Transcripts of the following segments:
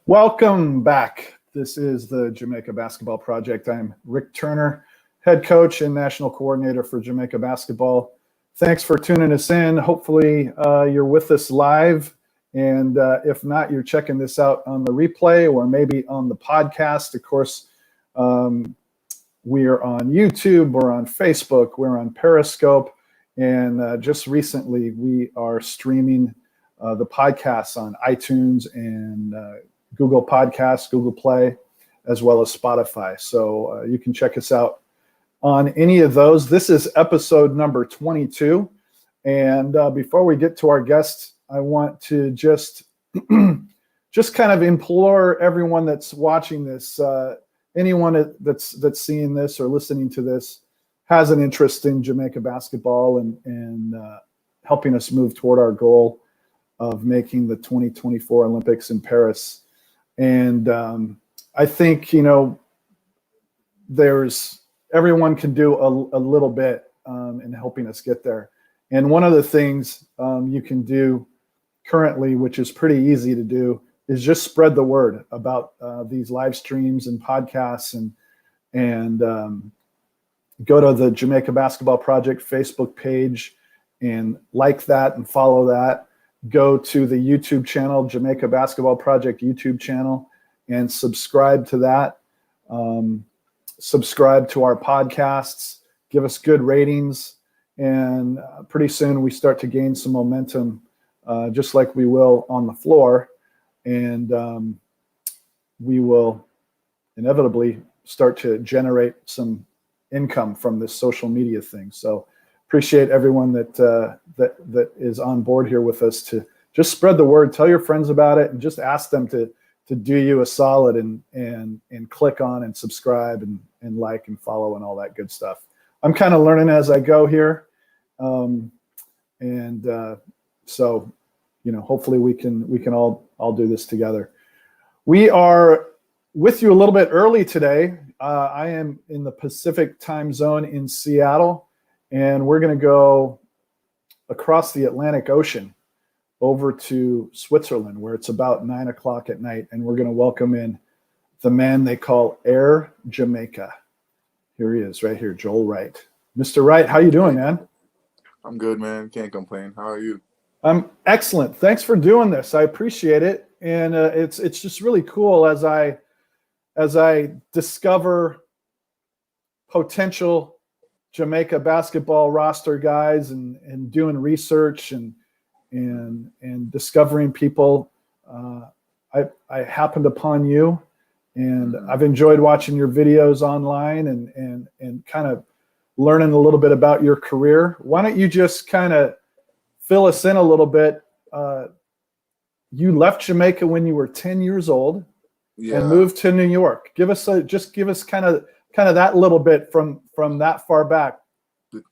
Welcome back. This is the Jamaica Basketball Project. I'm Rick Turner, head coach and national coordinator for Jamaica Basketball. Thanks for tuning us in. Hopefully you're with us live. And if not, you're checking this out on the replay or maybe on the podcast. Of course, we are on YouTube, we're on Facebook, we're on Periscope. And just recently, we are streaming the podcasts on iTunes and Google Podcasts, Google Play, as well as Spotify. So you can check us out on any of those. This is episode number 22. And before we get to our guest, I want to just kind of implore everyone that's watching this, anyone that's seeing this or listening to this, has an interest in Jamaica basketball and helping us move toward our goal of making the 2024 Olympics in Paris. And I think, everyone can do a little bit in helping us get there. And one of the things you can do currently, which is pretty easy to do, is just spread the word about these live streams and podcasts and go to the Jamaica Basketball Project Facebook page and like that and follow that. Go to the YouTube channel, Jamaica Basketball Project YouTube channel, and subscribe to that. Subscribe to our podcasts, give us good ratings, and pretty soon we start to gain some momentum, just like we will on the floor. And we will inevitably start to generate some income from this social media thing. So appreciate everyone that is on board here with us to just spread the word, tell your friends about it, and just ask them to do you a solid and click on and subscribe and like and follow and all that good stuff. I'm kind of learning as I go here. So, hopefully we can all do this together. We are with you a little bit early today. I am in the Pacific time zone in Seattle. And we're going to go across the Atlantic Ocean over to Switzerland, where it's about 9 o'clock at night. And we're going to welcome in the man they call Air Jamaica. Here he is right here, Joel Wright. Mr. Wright, how you doing, man? I'm good, man. Can't complain. How are you? I'm excellent. Thanks for doing this. I appreciate it. And it's just really cool as I discover potential Jamaica basketball roster guys and doing research and discovering people. I happened upon you, and I've enjoyed watching your videos online and kind of learning a little bit about your career. Why don't you just kind of fill us in a little bit? You left Jamaica when you were 10 years old and moved to New York. Give us kind of that little bit from that far back.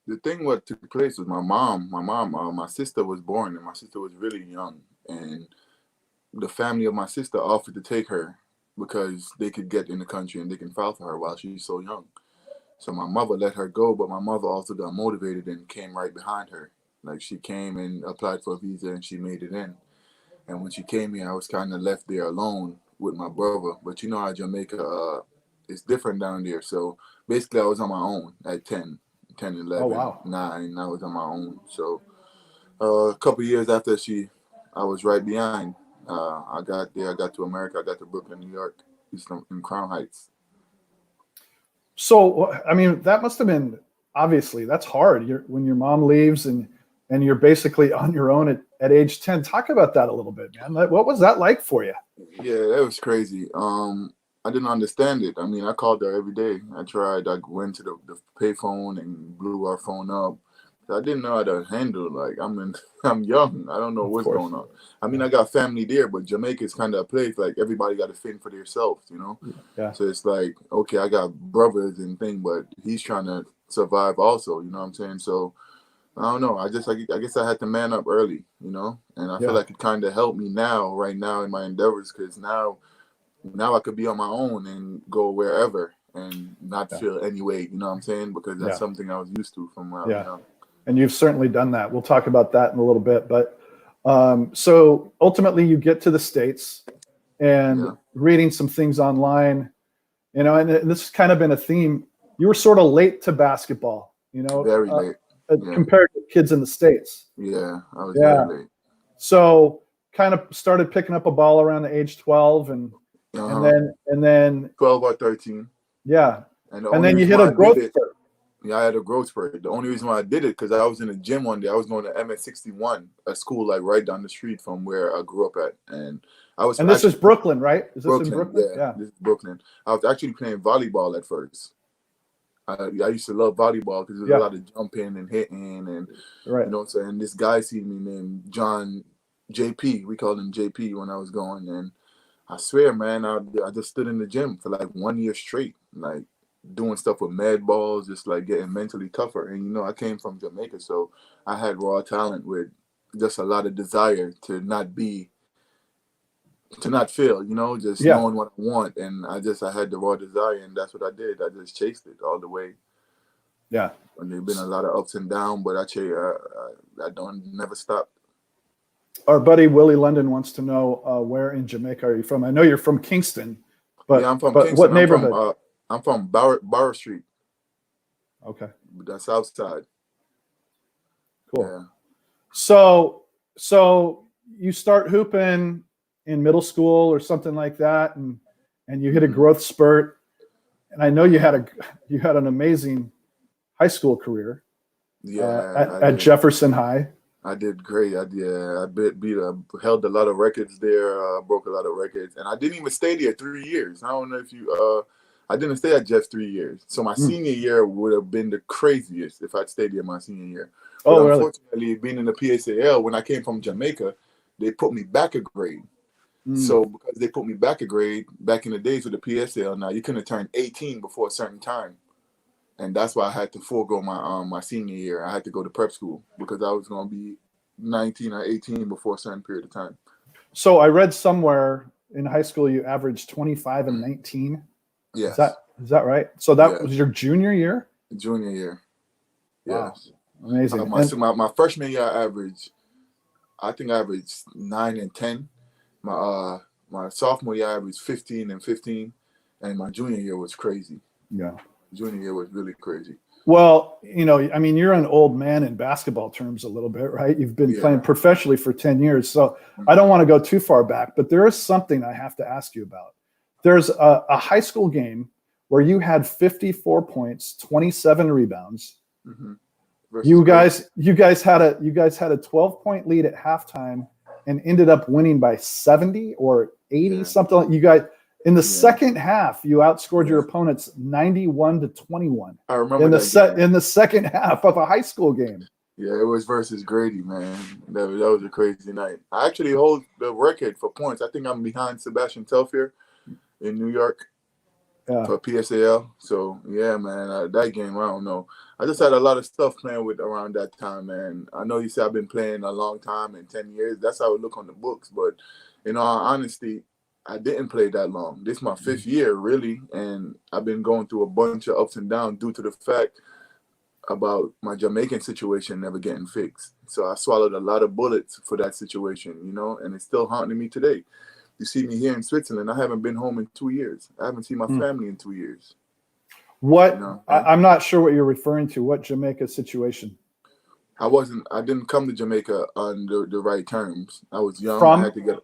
The thing what took place was my sister was born, and my sister was really young, and the family of my sister offered to take her because they could get in the country and they can file for her while she's so young. So my mother let her go, but my mother also got motivated and came right behind her. Like, she came and applied for a visa and she made it in. And when she came here, I was kind of left there alone with my brother. But you know how Jamaica is different down there. So basically I was on my own at 10, 11, 9. I was on my own. So a couple of years after I was right behind. I got there. I got to America. I got to Brooklyn, New York, in Crown Heights. So, I mean, that must have been, obviously, that's hard. When your mom leaves and you're basically on your own at age 10. Talk about that a little bit, man. What was that like for you? Yeah, that was crazy. I didn't understand it. I mean, I called her every day. I went to the payphone and blew our phone up. I didn't know how to handle. Like I'm young. I don't know Of what's course. going on. I mean, I got family there, but Jamaica is kind of a place like everybody got to fend for themselves, you know. Yeah. So it's like, okay, I got brothers and thing, but he's trying to survive also. You know what I'm saying? So I don't know. I guess I had to man up early, you know, and I feel Yeah. like it kind of helped me now, right now in my endeavors, because now I could be on my own and go wherever and not Yeah. feel any way. You know what I'm saying? Because that's Yeah. something I was used to from when I was Yeah. young. And you've certainly done that. We'll talk about that in a little bit. But so ultimately, you get to the States, and Yeah. reading some things online, you know, and this has kind of been a theme. You were sort of late to basketball, you know, Very late. Yeah. compared to kids in the States. Yeah. I was Yeah. very late. So kind of started picking up a ball around the age 12, and Uh-huh. then 12 or 13. yeah, And the and only then you reason hit why a I did growth it, spurt. yeah, I had a growth spurt. The only reason why I did it, because I was in the gym one day. I was going to MS-61, a school like right down the street from where I grew up at. And I was And this is actually Brooklyn, right? Is this in Brooklyn. Brooklyn? Yeah, Yeah. this is Brooklyn. I was actually playing volleyball at first. I used to love volleyball because there was a Yeah. lot of jumping and hitting, and Right. you know what I'm saying. This guy seen me named John JP. We called him JP when I was going, and I swear, man, I just stood in the gym for like 1 year straight, like doing stuff with mad balls, just like getting mentally tougher. And you know, I came from Jamaica, so I had raw talent with just a lot of desire to not fail, you know, just Yeah. knowing what I want. And I had the raw desire, and that's what I did. I just chased it all the way. Yeah. And there've been a lot of ups and downs, but I don't never stop. Our buddy Willie London wants to know where in Jamaica are you from? I know you're from Kingston, Yeah, I'm from but what Kingston. neighborhood? I'm from Bower Street, Okay, the south side. cool. Yeah. So you start hooping in middle school or something like that, and you hit a Mhm. growth spurt. And I know you had an amazing high school career Yeah, I at did. Jefferson High. I did great. Held a lot of records there. Broke a lot of records, and I didn't even stay there 3 years. I don't know if you. I didn't stay at Jeff 3 years. So my Mm. senior year would have been the craziest if I'd stayed there my senior year. But Oh, really? unfortunately, being in the PSAL, when I came from Jamaica, they put me back a grade. Mm. So because they put me back a grade back in the days with the PSL, now you couldn't turn 18 before a certain time. And that's why I had to forego my senior year. I had to go to prep school because I was going to be 19 or 18 before a certain period of time. So I read somewhere in high school you averaged 25 and 19. Yes. Is that right? So that was your junior year? Junior year. Wow. Yes. Amazing. My freshman year I think I averaged 9 and 10. My sophomore year I averaged 15 and 15, and my junior year was crazy. Yeah. Junior year was really crazy. Well, you know, I mean, you're an old man in basketball terms a little bit, right? You've been playing professionally for 10 years. So I don't want to go too far back, but there is something I have to ask you about. There's a high school game where you had 54 points, 27 rebounds. Mm-hmm. You guys had a 12-point lead at halftime and ended up winning by 70 or 80, something like you guys. In the second half, you outscored your opponents 91-21. I remember in the second half of a high school game. Yeah, it was versus Grady, man. That was a crazy night. I actually hold the record for points. I think I'm behind Sebastian Telfair in New York for PSAL. So yeah, man, that game, I don't know. I just had a lot of stuff playing with around that time, man. I know you said I've been playing a long time, in 10 years. That's how it look on the books, but in all honesty, I didn't play that long. This is my 5th year, really, and I've been going through a bunch of ups and downs due to the fact about my Jamaican situation never getting fixed. So I swallowed a lot of bullets for that situation, you know, and it's still haunting me today. You see me here in Switzerland, I haven't been home in 2 years. I haven't seen my family in 2 years. What? You know, I'm not sure what you're referring to. What Jamaica situation? I didn't come to Jamaica on the right terms. I was young. I had to get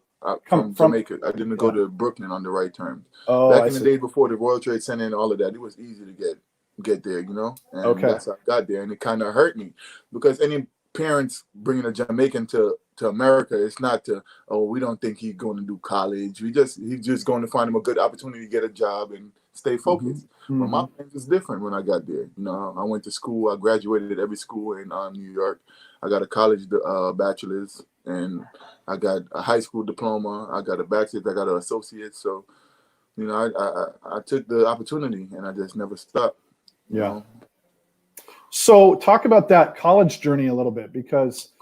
from Jamaica. I didn't go to Brooklyn on the right terms. Back in the days before the World Trade Center and all of that, it was easy to get there, you know, and that's how I got there. And it kind of hurt me because any parents bringing a Jamaican to to America, it's not to, oh, we don't think he's going to do college. He's just going to find him a good opportunity to get a job and stay focused. Mm-hmm. But my plans was different when I got there. You know, I went to school. I graduated at every school in New York. I got a college bachelor's, and I got a high school diploma. I got a bachelor's. I got an associate's. So, you know, I took the opportunity, and I just never stopped. You know? So talk about that college journey a little bit, because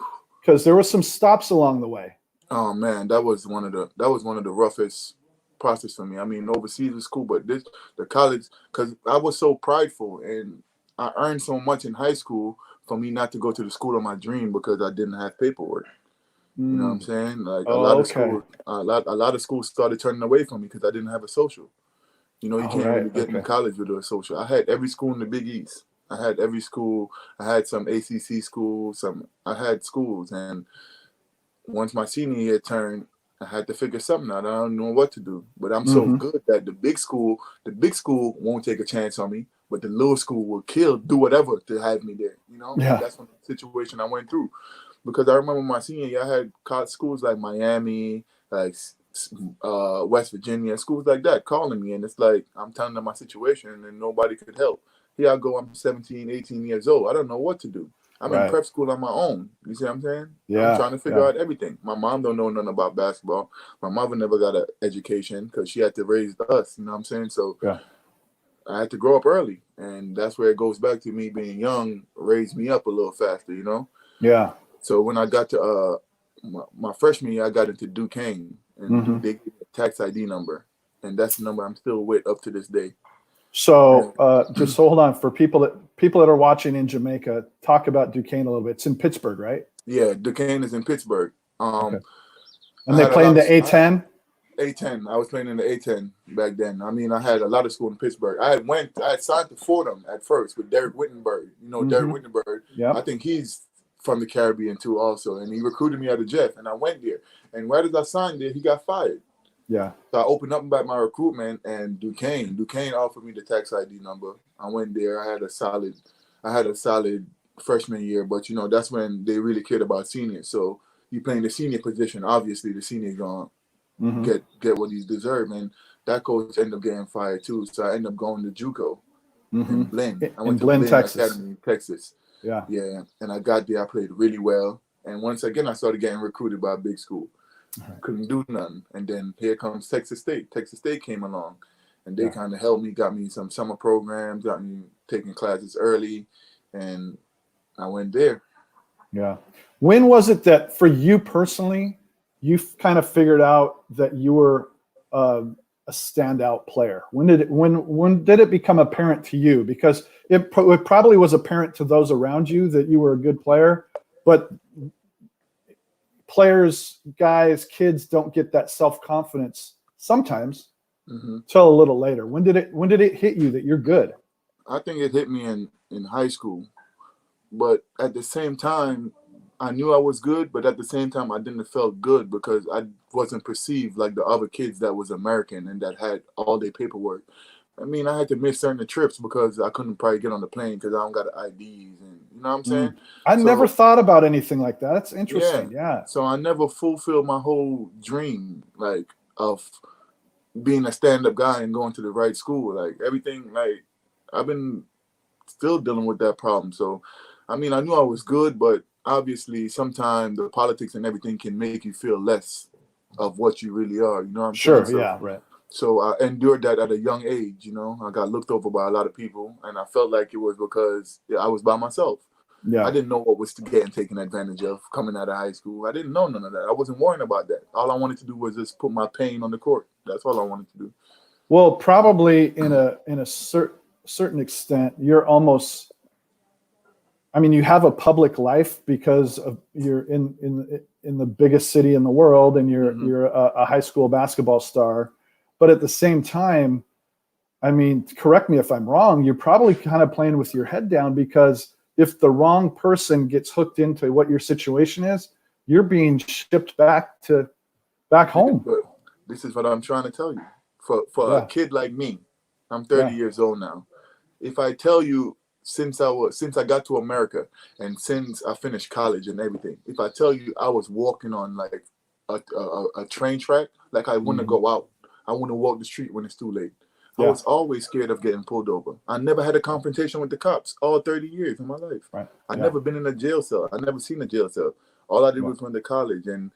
there were some stops along the way. Oh man, that was one of the roughest process for me. I mean, overseas was cool, but the college, because I was so prideful, and I earned so much in high school for me not to go to the school of my dream because I didn't have paperwork. You know what I'm saying? Like a lot of schools started turning away from me because I didn't have a social. You know, you can't really get into college with a social. I had every school in the Big East. I had every school. I had some ACC schools. I had schools, and once my senior year turned, I had to figure something out. I don't know what to do, but I'm so good that the big school won't take a chance on me, but the little school will do whatever to have me there. You know, that's one situation I went through, because I remember my senior year, I had college schools like Miami, like West Virginia, schools like that calling me, and it's like I'm telling them my situation, and nobody could help. Here I go, I'm 17, 18 years old. I don't know what to do. I'm in prep school on my own. You see what I'm saying? Yeah. I'm trying to figure out everything. My mom don't know nothing about basketball. My mother never got an education because she had to raise us. You know what I'm saying? So I had to grow up early. And that's where it goes back to me being young, raised me up a little faster, you know? Yeah. So when I got to my freshman year, I got into Duquesne. And they gave me a tax ID number. And that's the number I'm still with up to this day. So just hold on, for people that are watching in Jamaica, talk about Duquesne a little bit. It's in Pittsburgh, right? Yeah, Duquesne is in Pittsburgh. And they play in the A10? A10. I was playing in the A10 back then. I mean, I had a lot of school in Pittsburgh. I had signed to Fordham at first with Derek Wittenberg. You know, Derek Wittenberg. Yeah. I think he's from the Caribbean too also. And he recruited me out of Jeff, and I went there. And right as I signed there, he got fired. Yeah. So I opened up about my recruitment, and Duquesne offered me the tax ID number. I went there. I had a solid freshman year, but you know, that's when they really cared about seniors. So you playing the senior position, obviously the senior gonna get what he deserves. And that coach ended up getting fired too. So I ended up going to JUCO in Blinn. I went to Blinn, Texas. Academy in Texas. Yeah. Yeah. And I got there, I played really well. And once again I started getting recruited by a big school. Couldn't do nothing. And then here comes Texas State. Texas State came along, and they kind of helped me, got me some summer programs, got me taking classes early, and I went there. Yeah. When was it that for you personally, you kind of figured out that you were a standout player? When did it become apparent to you? Because it probably was apparent to those around you that you were a good player, but players, guys, kids don't get that self-confidence sometimes till a little later. When did it hit you that you're good? I think it hit me in high school, but at the same time, I knew I was good, but at the same time, I didn't feel good because I wasn't perceived like the other kids that was American and that had all their paperwork. I mean, I had to miss certain trips because I couldn't probably get on the plane because I don't got IDs, and you know what I'm saying? I never thought about anything like that. That's interesting. Yeah. So I never fulfilled my whole dream, like, of being a stand-up guy and going to the right school. Like, everything, like, I've been still dealing with that problem. So, I mean, I knew I was good, but obviously sometimes the politics and everything can make you feel less of what you really are. You know what I'm saying? Sure, yeah, right. So I endured that at a young age, you know. I got looked over by a lot of people, and I felt like it was because I was by myself. Yeah. I didn't know what was getting taken advantage of coming out of high school. I didn't know none of that. I wasn't worrying about that. All I wanted to do was just put my pain on the court. That's all I wanted to do. Well, probably in a certain extent, you're almost, I mean, you have a public life because of you're in the biggest city in the world, and you're a high school basketball star. But at the same time, I mean, correct me if I'm wrong, you're probably kind of playing with your head down, because if the wrong person gets hooked into what your situation is, you're being shipped back home. But this is what I'm trying to tell you. For a kid like me, I'm 30 years old now. If I tell you since I got to America and since I finished college and everything. If I tell you I was walking on like a train track, like I wouldn't go out. I wouldn't walk the street when it's too late. I was always scared of getting pulled over. I never had a confrontation with the cops all 30 years of my life. Right. I never been in a jail cell. I never seen a jail cell. All I did was went to college, and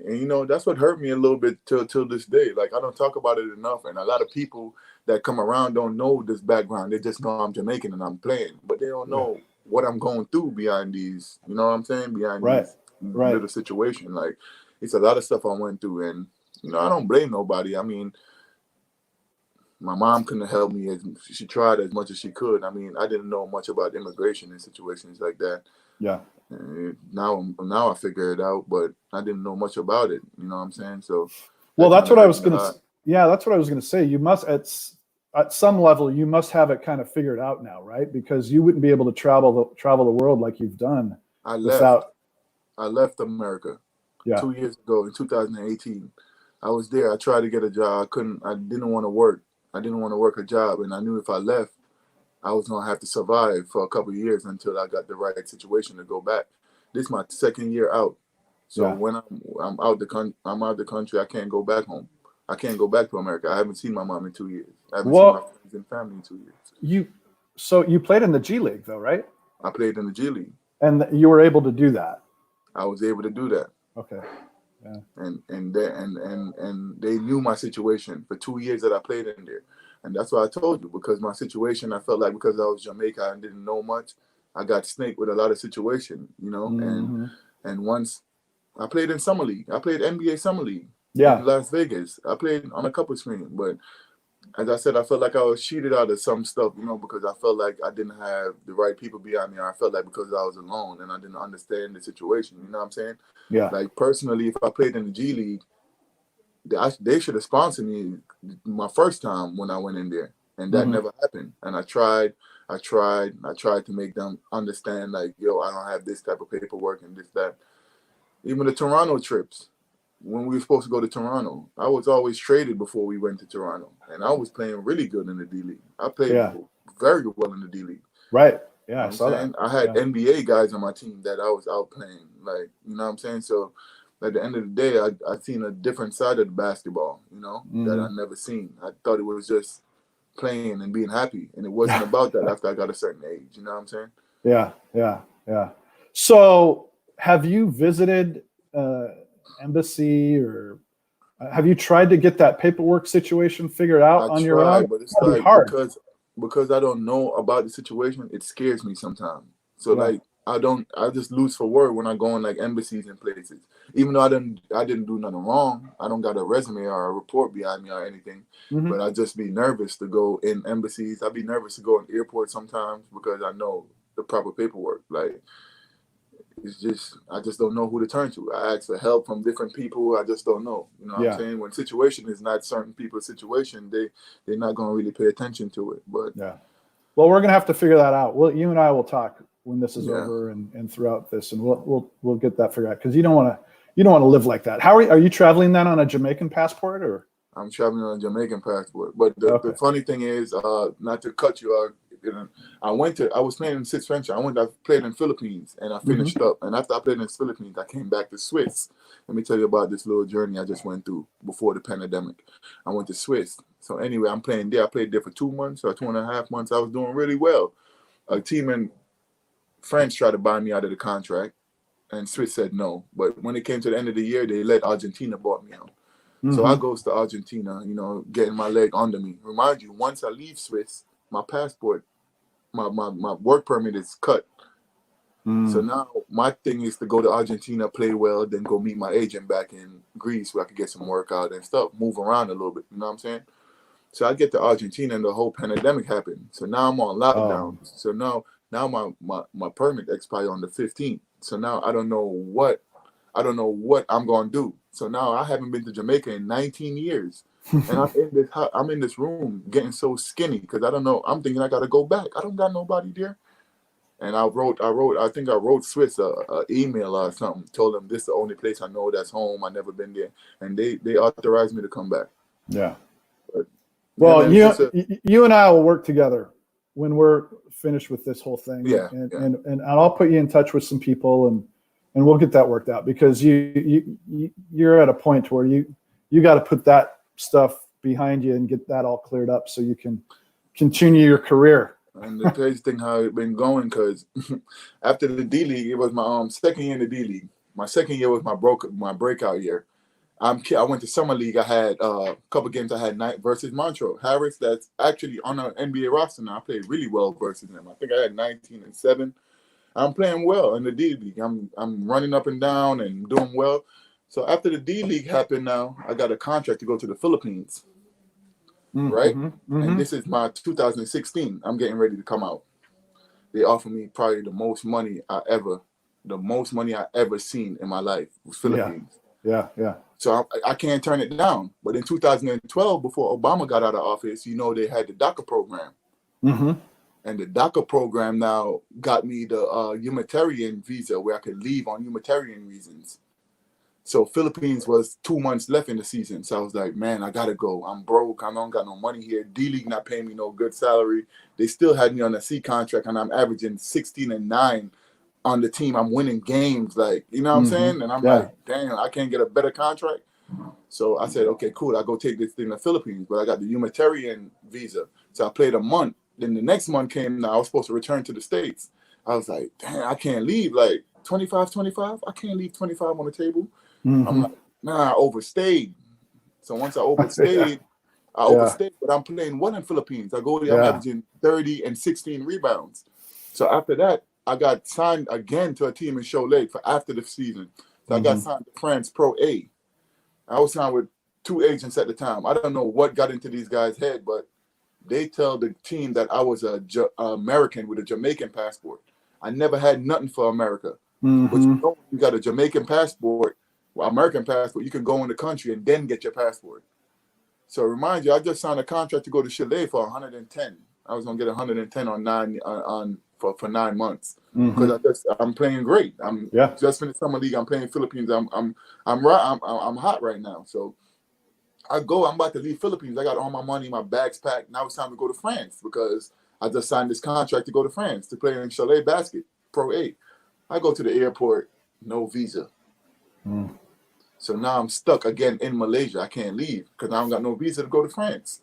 you know, that's what hurt me a little bit till this day. Like, I don't talk about it enough, and a lot of people that come around don't know this background. They just know I'm Jamaican and I'm playing, but they don't know what I'm going through behind these. You know what I'm saying? Behind these little situation. Like, it's a lot of stuff I went through, and you know, I don't blame nobody. I mean, my mom couldn't help me. She tried as much as she could. I mean, I didn't know much about immigration and situations like that. Yeah. And now I figure it out, but I didn't know much about it. You know what I'm saying? So, well, that's what I was gonna. Yeah, that's what I was gonna say. You must at some level you must have it kind of figured out now, right? Because you wouldn't be able to travel the world like you've done. I left America 2 years ago in 2018. I was there. I tried to get a job. I didn't want to work. I didn't want to work a job, and I knew if I left, I was gonna have to survive for a couple of years until I got the right situation to go back. This is my second year out, so when I'm out the country. I can't go back home. I can't go back to America. I haven't seen my mom in 2 years. I haven't seen my friends and family in 2 years. You played in the G League though, right? I played in the G League, and you were able to do that. I was able to do that. Okay. Yeah. And they knew my situation for 2 years that I played in there. And that's why I told you, because my situation, I felt like because I was Jamaica and didn't know much, I got snaked with a lot of situation, you know. And once I played in Summer League, I played NBA Summer League in Las Vegas. I played on a couple screens, but as I said, I felt like I was cheated out of some stuff, you know, because I felt like I didn't have the right people behind me. I felt like because I was alone and I didn't understand the situation, you know what I'm saying? Yeah. Like, personally, if I played in the G League, they should have sponsored me my first time when I went in there, and that never happened. And I tried to make them understand, like, yo, I don't have this type of paperwork and this, that. Even the Toronto trips, when we were supposed to go to Toronto, I was always traded before we went to Toronto, and I was playing really good in the D-League. I played very well in the D-League. Right. Yeah, you know I saw that. I had NBA guys on my team that I was out playing, like, you know what I'm saying? So at the end of the day, I seen a different side of the basketball, you know, that I never seen. I thought it was just playing and being happy, and it wasn't about that after I got a certain age, you know what I'm saying? Yeah. So have you visited embassy, or have you tried to get that paperwork situation figured out on your own? But it's like, hard because I don't know about the situation, it scares me sometimes. So like, I just lose for word when I go in like embassies and places. Even though I didn't do nothing wrong. I don't got a resume or a report behind me or anything. But I just be nervous to go in embassies. I'd be nervous to go in airports sometimes because I know the proper paperwork. Like, it's just, I just don't know who to turn to. I ask for help from different people. I just don't know. You know what I'm saying? When situation is not certain people's situation, they're not going to really pay attention to it. But well, we're going to have to figure that out. Well, you and I will talk when this is over and throughout this, and we'll get that figured out, because you don't want to live like that. How are you traveling then on a Jamaican passport, or? I'm traveling on a Jamaican passport. But the funny thing is, not to cut you out, I was playing in Six Venture. I played in Philippines, and I finished up. And after I played in the Philippines, I came back to Swiss. Let me tell you about this little journey I just went through before the pandemic. I went to Swiss. So anyway, I'm playing there. I played there for 2 months or 2.5 months. I was doing really well. A team in France tried to buy me out of the contract, and Swiss said no. But when it came to the end of the year, they let Argentina bought me out. So I goes to Argentina, you know, getting my leg under me. Remind you, once I leave Swiss, my passport, my work permit is cut. So now my thing is to go to Argentina, play well, then go meet my agent back in Greece where I could get some work out and stuff, move around a little bit, you know what I'm saying? So I get to Argentina and the whole pandemic happened. So now I'm on lockdown. So now my permit expired on the 15th. So now I don't know what I'm gonna do. So now I haven't been to Jamaica in 19 years. And I'm in this room getting so skinny because I don't know. I'm thinking I gotta go back. I don't got nobody there. And I think I wrote Swiss a email or something, told them this is the only place I know that's home. I never been there. And they authorized me to come back. Yeah. But, well, you and I will work together when we're finished with this whole thing, Yeah, and I'll put you in touch with some people, and we'll get that worked out, because you're at a point where you got to put that stuff behind you and get that all cleared up so you can continue your career. And the crazy thing how it been going, because after the D-League, it was my second year in the D-League. My second year was my breakout year. I went to summer league. I had a couple games. I had night versus Montreux Harris. That's actually on an NBA roster now. I played really well versus them. I think I had 19-7. I'm playing well in the D League. I'm running up and down and doing well. So after the D League happened, now I got a contract to go to the Philippines, right? And this is my 2016. I'm getting ready to come out. They offered me probably the most money I ever seen in my life was Philippines. Yeah. So I can't turn it down. But in 2012, before Obama got out of office, they had the DACA program. And the DACA program now got me the humanitarian visa where I could leave on humanitarian reasons. So Philippines was 2 months left in the season. So I was like, man, I got to go. I'm broke. I don't got no money here. D-League not paying me no good salary. They still had me on a C contract, and I'm averaging 16-9 on the team. I'm winning games, like, you know what I'm saying? And I'm like, damn, I can't get a better contract. So I said, okay, cool. I'll go take this thing to the Philippines. But I got the humanitarian visa. So I played a month. Then the next month came. Now I was supposed to return to the States. I was like, damn, I can't leave. Like 25. I can't leave 25 on the table. I'm like, nah, I overstayed. So once I overstayed, but I'm playing well in Philippines. I go there, I'm averaging 30 and 16 rebounds. So after that, I got signed again to a team in Cholet for after the season. So I got signed to France Pro A. I was signed with 2 agents at the time. I don't know what got into these guys' head, but they tell the team that I was a American with a Jamaican passport. I never had nothing for America. But you got a Jamaican passport, American passport, you can go in the country and then get your passport. So remind you, I just signed a contract to go to Chile for 110. I was gonna get 110 for 9 months because I'm playing great. I'm just finished summer league. I'm playing Philippines. I'm hot right now. So I'm about to leave Philippines. I got all my money, my bags packed. Now it's time to go to France because I just signed this contract to go to France to play in Cholet basket Pro A. I go to the airport, no visa. So now I'm stuck again in Malaysia. I can't leave because I don't got no visa to go to France.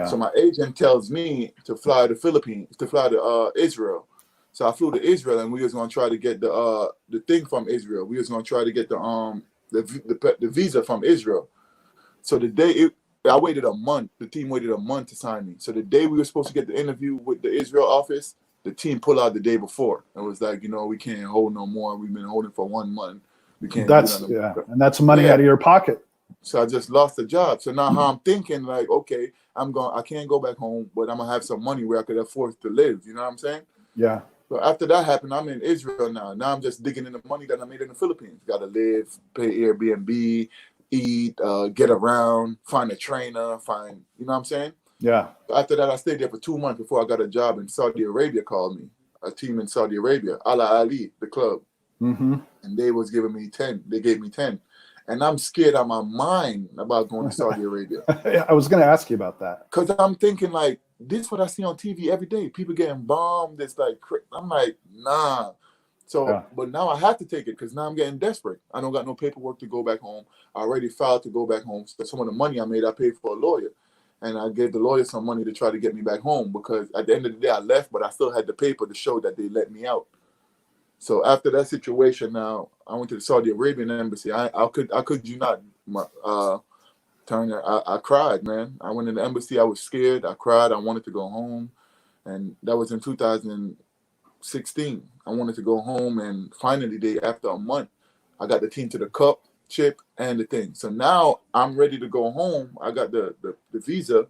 So my agent tells me to fly to Israel. So I flew to Israel, and we was gonna try to get the thing from Israel. We was gonna try to get the visa from Israel. So the day I waited a month, the team waited a month to sign me. So the day we were supposed to get the interview with the Israel office, the team pulled out the day before. It was like, we can't hold no more. We've been holding for 1 month. We can't. And that's money out of your pocket. So I just lost the job. So now how I'm thinking, like, okay, I can't go back home, but I'm gonna have some money where I could afford to live. You know what I'm saying? Yeah. So after that happened, I'm in Israel now. Now I'm just digging in the money that I made in the Philippines. Got to live, pay Airbnb, eat, get around, find a trainer, you know what I'm saying? Yeah. After that, I stayed there for 2 months before I got a job in Saudi Arabia. Called me, a team in Saudi Arabia, Al Ali, the club, and they was giving me 10. They gave me 10, and I'm scared out of my mind about going to Saudi Arabia. I was going to ask you about that because I'm thinking like this is what I see on TV every day. People getting bombed. It's like I'm like nah. So, but now I have to take it because now I'm getting desperate. I don't got no paperwork to go back home. I already filed to go back home. So some of the money I made, I paid for a lawyer. And I gave the lawyer some money to try to get me back home because at the end of the day, I left, but I still had the paper to show that they let me out. So after that situation, now I went to the Saudi Arabian embassy. I could you not, Turner? I cried, man. I went in the embassy. I was scared. I cried. I wanted to go home. And that was in 2016. I wanted to go home, and finally, after a month, I got the team to the cup, chip, and the thing. So now I'm ready to go home. I got the visa.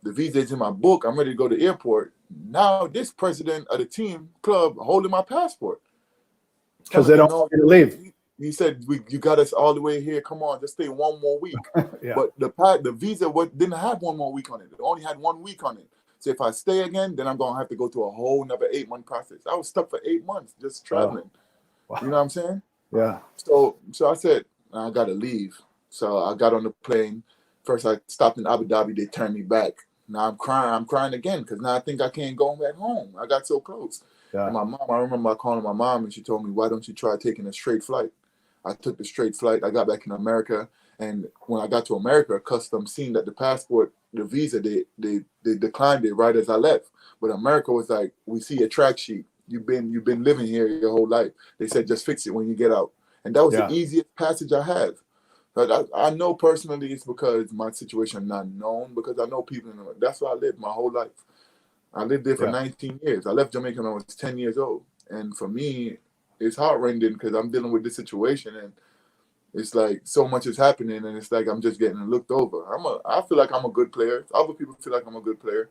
The visa is in my book. I'm ready to go to the airport. Now this president of the team club holding my passport because they don't want you to leave. He said, "You got us all the way here. Come on, just stay 1 more week." But the visa didn't have 1 more week on it. It only had 1 week on it. So if I stay again, then I'm going to have to go through a whole another 8-month process. I was stuck for 8 months just traveling. Wow. You know what I'm saying? Yeah. So I said, I got to leave. So I got on the plane. First, I stopped in Abu Dhabi. They turned me back. Now I'm crying. I'm crying again because now I think I can't go back home. I got so close. Yeah. And my mom, I remember calling my mom and she told me, why don't you try taking a straight flight? I took the straight flight. I got back in America. And when I got to America, customs seen that the passport, the visa, they declined it right as I left. But America was like, we see a track sheet. You've been living here your whole life. They said, just fix it when you get out. And that was the easiest passage I had. But I know personally it's because my situation not known, because I know people in it. That's where I lived my whole life. I lived there for 19 years. I left Jamaica when I was 10 years old. And for me, it's heart-rending because I'm dealing with this situation and it's like so much is happening and it's like I'm just getting looked over. I feel like I'm a good player. Other people feel like I'm a good player.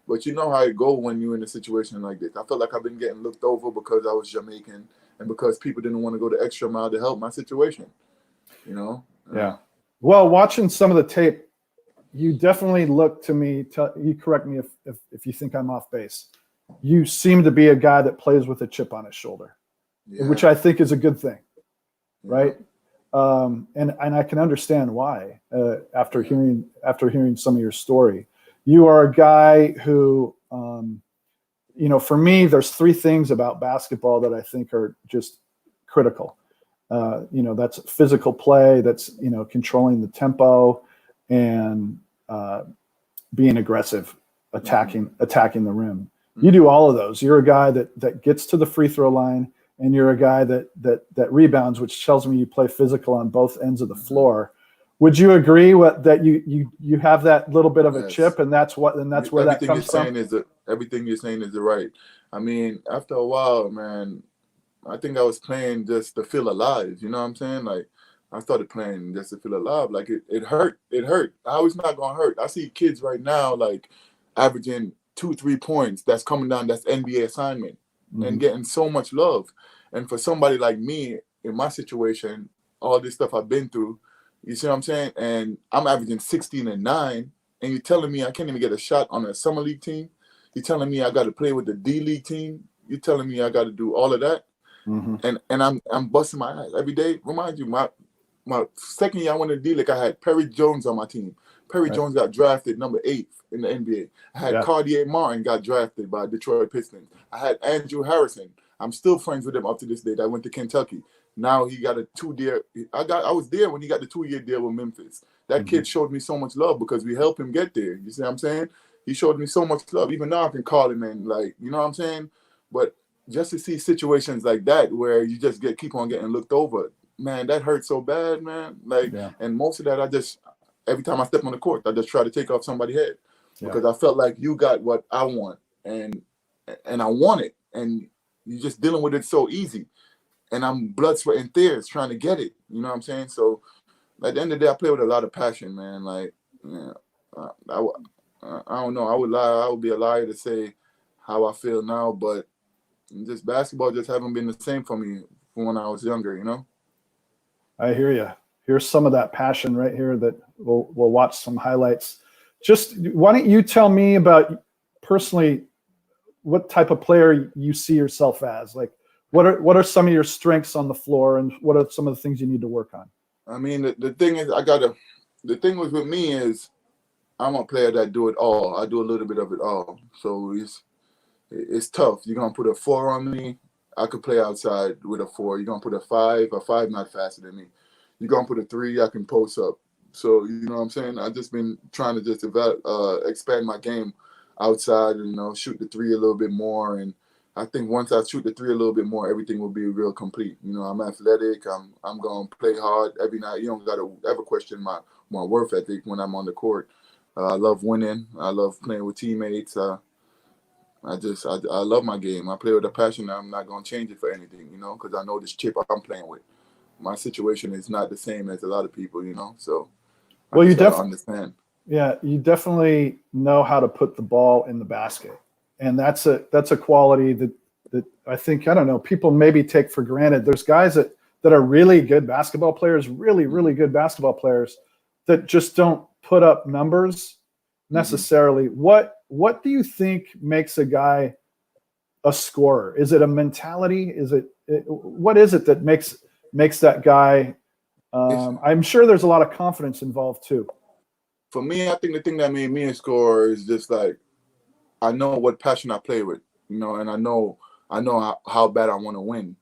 But you know how it go when you're in a situation like this. I feel like I've been getting looked over because I was Jamaican and because people didn't want to go the extra mile to help my situation. You know? Yeah. Well, watching some of the tape, you definitely look to me, you correct me if you think I'm off base. You seem to be a guy that plays with a chip on his shoulder, which I think is a good thing, right? And I can understand why after hearing some of your story. You are a guy who, you know, for me, there's three things about basketball that I think are just critical. You know, that's physical play, that's, you know, controlling the tempo and being aggressive, attacking the rim. You do all of those. You're a guy that gets to the free throw line, and you're a guy that rebounds, which tells me you play physical on both ends of the floor. Would you agree that you have that little bit of a chip, and that's where that comes from? Everything you're saying is right. I mean, after a while, man, I think I was playing just to feel alive. You know what I'm saying? Like, I started playing just to feel alive. Like, it hurt. It hurt. How it's not going to hurt? I see kids right now, like, averaging 2-3 points. That's coming down. That's NBA assignment and getting so much love. And for somebody like me, in my situation, all this stuff I've been through, you see what I'm saying? And I'm averaging 16 and 9, and you're telling me I can't even get a shot on a summer league team? You're telling me I got to play with the DLeague team? You're telling me I got to do all of that? And I'm busting my ass every day. Remind you, my second year I went to DLeague, I had Perry Jones on my team. Perry Jones got drafted number 8 in the NBA. I had Cartier Martin got drafted by Detroit Pistons. I had Andrew Harrison. I'm still friends with him up to this day. I went to Kentucky. Now he got a 2-year. I was there when he got the 2-year deal with Memphis. That kid showed me so much love because we helped him get there. You see what I'm saying? He showed me so much love. Even now I can call him and, like, you know what I'm saying? But just to see situations like that where you just keep on getting looked over, man, that hurts so bad, man. Like, and most of that, every time I step on the court, I just try to take off somebody's head because I felt like you got what I want and I want it, and you're just dealing with it so easy. And I'm blood, sweat, and tears trying to get it. You know what I'm saying? So at the end of the day, I play with a lot of passion, man. Like, I don't know. I would be a liar to say how I feel now, but just basketball just haven't been the same for me from when I was younger, you know? I hear you. Here's some of that passion right here that we'll watch some highlights. Just why don't you tell me about personally what type of player you see yourself as? Like, what are some of your strengths on the floor, and what are some of the things you need to work on? I mean, the thing is, the thing with me is I'm a player that do it all. I do a little bit of it all. So it's tough. You're going to put a 4 on me, I could play outside with a 4. You're going to put a 5 not faster than me. You're going to put a 3, I can post up. So, you know what I'm saying? I've just been trying to just expand my game outside and, you know, shoot the 3 a little bit more. And I think once I shoot the 3 a little bit more, everything will be real complete. You know, I'm athletic. I'm going to play hard every night. You don't got to ever question my work ethic when I'm on the court. I love winning. I love playing with teammates. I love my game. I play with a passion. I'm not going to change it for anything, you know, because I know this chip I'm playing with. My situation is not the same as a lot of people, you know, so you definitely understand. Yeah, you definitely know how to put the ball in the basket, and that's a quality that I think, I don't know, people maybe take for granted. There's guys that are really good basketball players, really good basketball players that just don't put up numbers necessarily. What do you think makes a guy a scorer? Is it a mentality? What is it that makes that guy? I'm sure there's a lot of confidence involved too. For me, I think the thing that made me a scorer is just like I know what passion I play with, and I know how bad I want to win,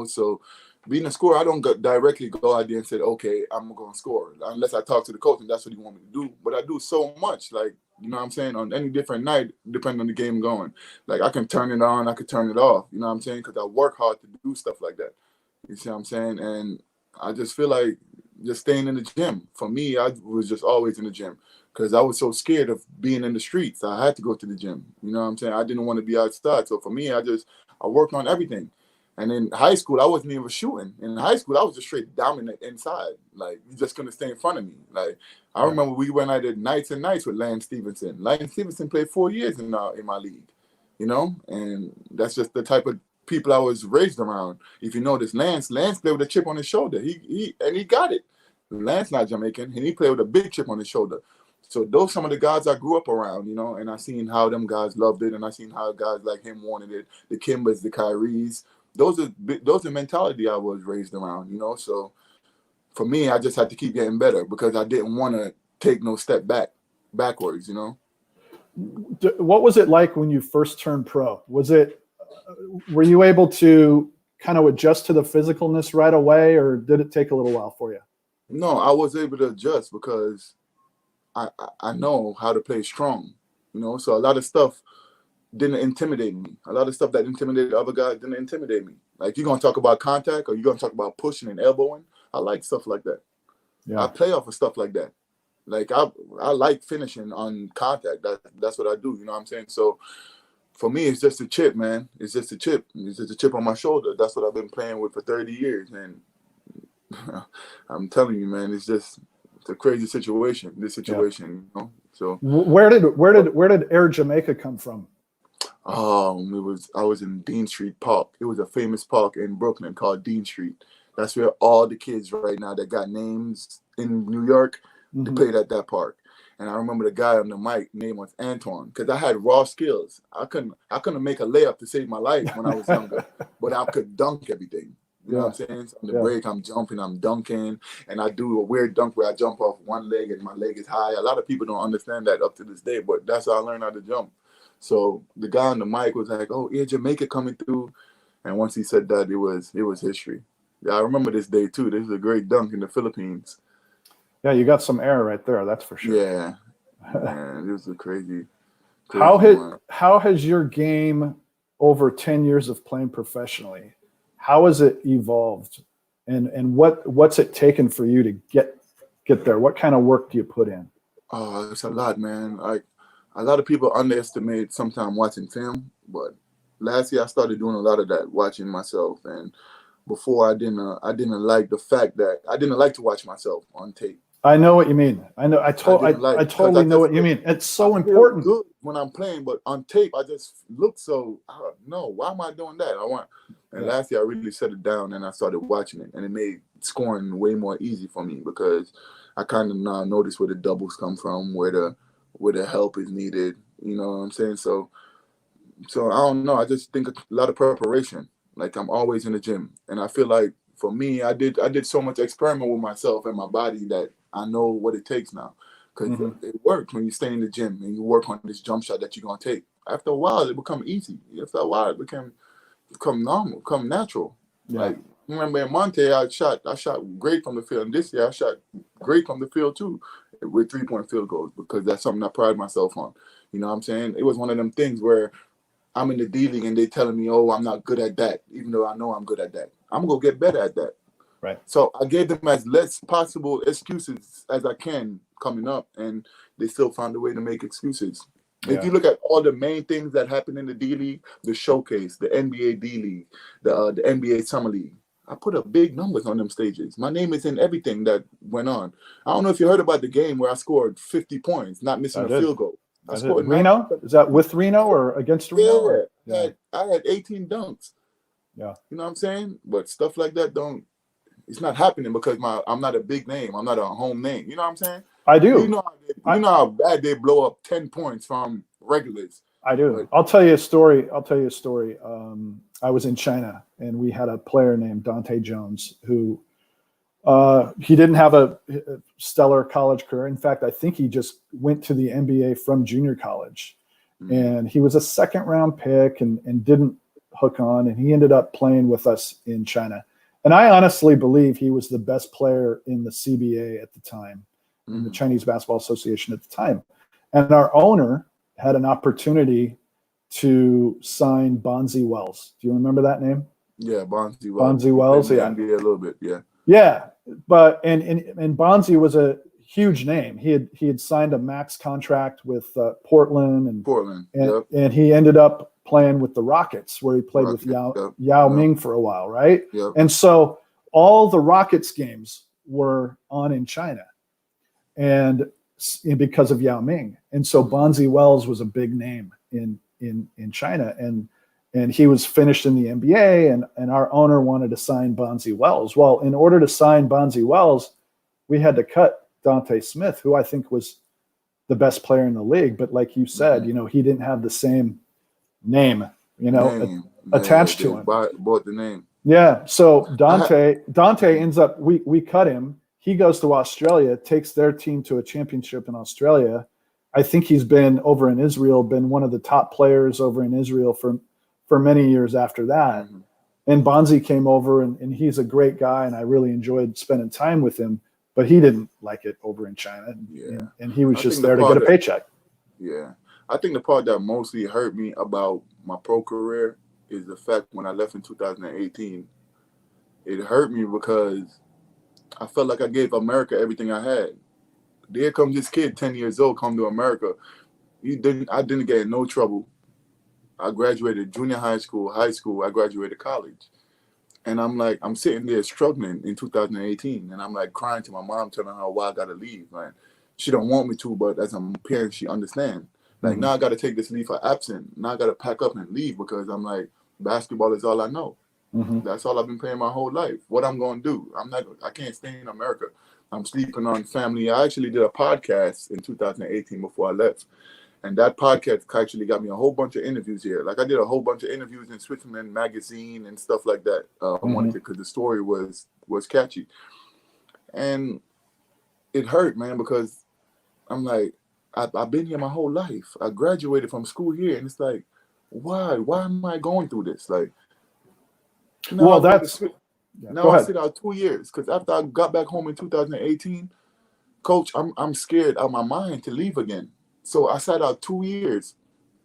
So being a scorer, I don't directly go out there and say, okay, I'm going to score unless I talk to the coach and that's what he want me to do. But I do so much, like, what I'm saying, on any different night, depending on the game going. Like I can turn it on, I can turn it off, what I'm saying, because I work hard to do stuff like that. You see what I'm saying? And I just feel like just staying in the gym. For me, I was just always in the gym because I was so scared of being in the streets. I had to go to the gym. You know what I'm saying? I didn't want to be outside. So for me, I worked on everything. And in high school, I wasn't even shooting. In high school, I was just straight dominant inside. Like, you just couldn't stay in front of me. Like, I remember we went out at nights and nights with Lance Stevenson. Lance Stevenson played 4 years in my league, And that's just the type of people I was raised around. If you notice, Lance played with a chip on his shoulder. He got it. Lance not Jamaican, and he played with a big chip on his shoulder. So those some of the guys I grew up around, and I seen how them guys loved it, and I seen how guys like him wanted it. The Kimbers, the Kyries, those are mentality I was raised around, So for me, I just had to keep getting better because I didn't want to take no step backwards, What was it like when you first turned pro? Were you able to kind of adjust to the physicalness right away, or did it take a little while for you? No, I was able to adjust because I know how to play strong, So a lot of stuff didn't intimidate me. A lot of stuff that intimidated other guys didn't intimidate me. Like, you're going to talk about contact or you're going to talk about pushing and elbowing. I like stuff like that. Yeah. I play off of stuff like that. Like, I like finishing on contact. That's what I do, you know what I'm saying? So for me, it's just a chip, man. It's just a chip. It's just a chip on my shoulder. That's what I've been playing with for 30 years. And I'm telling you, man, it's a crazy situation, this situation, So where did Air Jamaica come from? I was in Dean Street Park. It was a famous park in Brooklyn called Dean Street. That's where all the kids right now that got names in New York, they played at that park. And I remember the guy on the mic, name was Antoine, because I had raw skills. I couldn't make a layup to save my life when I was younger, but I could dunk everything. You know what I'm saying? So on the break, I'm jumping, I'm dunking, and I do a weird dunk where I jump off one leg and my leg is high. A lot of people don't understand that up to this day, but that's how I learned how to jump. So the guy on the mic was like, "Oh, yeah, Jamaica coming through," and once he said that, it was history. Yeah, I remember this day too. This is a great dunk in the Philippines. Yeah, you got some air right there, that's for sure. Yeah, man, it was a crazy how has your game over 10 years of playing professionally, how has it evolved, and what's it taken for you to get there? What kind of work do you put in? Oh, it's a lot, man. Like, a lot of people underestimate sometimes watching film, but last year I started doing a lot of that, watching myself. And before I didn't like the fact that I didn't like to watch myself on tape. I know what you mean. I know. I totally know what you mean. It's so important. Good when I'm playing, but on tape I just look so. No, why am I doing that? And last year I really set it down and I started watching it, and it made scoring way more easy for me because I kind of now notice where the doubles come from, where the help is needed. You know what I'm saying? So I don't know. I just think a lot of preparation. Like, I'm always in the gym, and I feel like for me, I did so much experiment with myself and my body that I know what it takes now. Because it works when you stay in the gym and you work on this jump shot that you're gonna take. After a while, it become easy. After a while, it become normal, become natural. Yeah. Like, remember in Monte, I shot great from the field, and this year I shot great from the field too, with 3-point field goals, because that's something I pride myself on. You know what I'm saying? It was one of them things where I'm in the DLeague and they telling me, "Oh, I'm not good at that," even though I know I'm good at that. I'm gonna get better at that. Right. So I gave them as less possible excuses as I can coming up, and they still found a way to make excuses. Yeah. If you look at all the main things that happen in the D-League, the showcase, the NBA D-League, the NBA Summer League, I put up big numbers on them stages. My name is in everything that went on. I don't know if you heard about the game where I scored 50 points, not missing a field goal. I scored Reno? Is that with Reno or against Reno? Yeah, I had 18 dunks. Yeah. You know what I'm saying? But stuff like that it's not happening because I'm not a big name. I'm not a home name. You know what I'm saying? I do. You know how bad they blow up 10 points from regulars. I do. But I'll tell you a story. I was in China and we had a player named Dante Jones who He didn't have a stellar college career. In fact, I think he just went to the NBA from junior college. And he was a second-round pick and didn't hook on, and he ended up playing with us in China. And I honestly believe he was the best player in the CBA at the time, in the Chinese Basketball Association at the time. And our owner had an opportunity to sign Bonzi Wells. Do you remember that name? Yeah, Bonzi Wells. Bonzi Wells, yeah. NBA a little bit, yeah. Yeah, but and Bonzi was a huge name. He had signed a max contract with Portland, and he ended up playing with the Rockets, where he played with Yao Ming for a while, right? Yep. And so all the Rockets games were on in China, and because of Yao Ming, and so Bonzi Wells was a big name in China, and he was finished in the NBA, and our owner wanted to sign Bonzi Wells. Well, in order to sign Bonzi Wells, we had to cut Dante Smith, who I think was the best player in the league. But like you said, he didn't have the same name, attached to him. Bought the name. Yeah. So Dante ends up, we cut him. He goes to Australia, takes their team to a championship in Australia. I think he's been over in Israel, been one of the top players over in Israel for many years after that. And Bonzi came over, and he's a great guy, and I really enjoyed spending time with him. But he didn't like it over in China, and he was just there to get a paycheck. Yeah. I think the part that mostly hurt me about my pro career is the fact when I left in 2018, it hurt me because I felt like I gave America everything I had. There comes this kid, 10 years old, come to America. I didn't get in no trouble. I graduated junior high school, I graduated college. And I'm sitting there struggling in 2018, and I'm like crying to my mom, telling her why I gotta leave. Like, she don't want me to, but as a parent, she understands. Like, now I gotta take this leave for absent. Now I gotta pack up and leave because I'm like, basketball is all I know. That's all I've been playing my whole life. What I'm gonna do? I can't stay in America. I'm sleeping on family. I actually did a podcast in 2018 before I left. And that podcast actually got me a whole bunch of interviews here. Like, I did a whole bunch of interviews in Switzerland Magazine and stuff like that. I wanted to, because the story was catchy. And it hurt, man, because I'm like, I've been here my whole life. I graduated from school here, and it's like, why? Why am I going through this? Like, Well, that's... Now I sit out 2 years, because after I got back home in 2018, Coach, I'm scared out of my mind to leave again. So I sat out 2 years.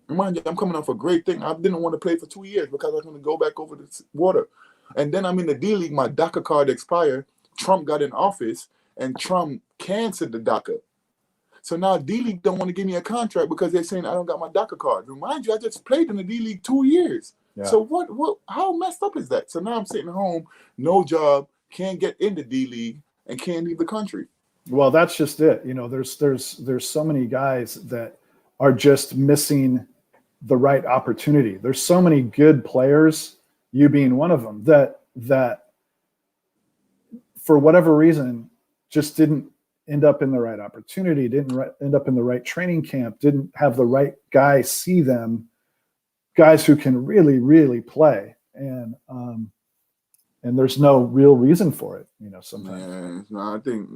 Remind you, I'm coming off a great thing. I didn't want to play for 2 years because I was going to go back over the water. And then I'm in the DLeague. My DACA card expired. Trump got in office, and Trump canceled the DACA. So now DLeague don't want to give me a contract because they're saying I don't got my DACA card. Remind you, I just played in the DLeague 2 years. Yeah. So what? How messed up is that? So now I'm sitting home, no job, can't get into DLeague, and can't leave the country. Well, that's just it. There's so many guys that are just missing the right opportunity. There's so many good players, you being one of them, that for whatever reason just didn't end up in the right opportunity, didn't end up in the right training camp, didn't have the right guy see them, guys who can really, really play. And there's no real reason for it, sometimes. I think,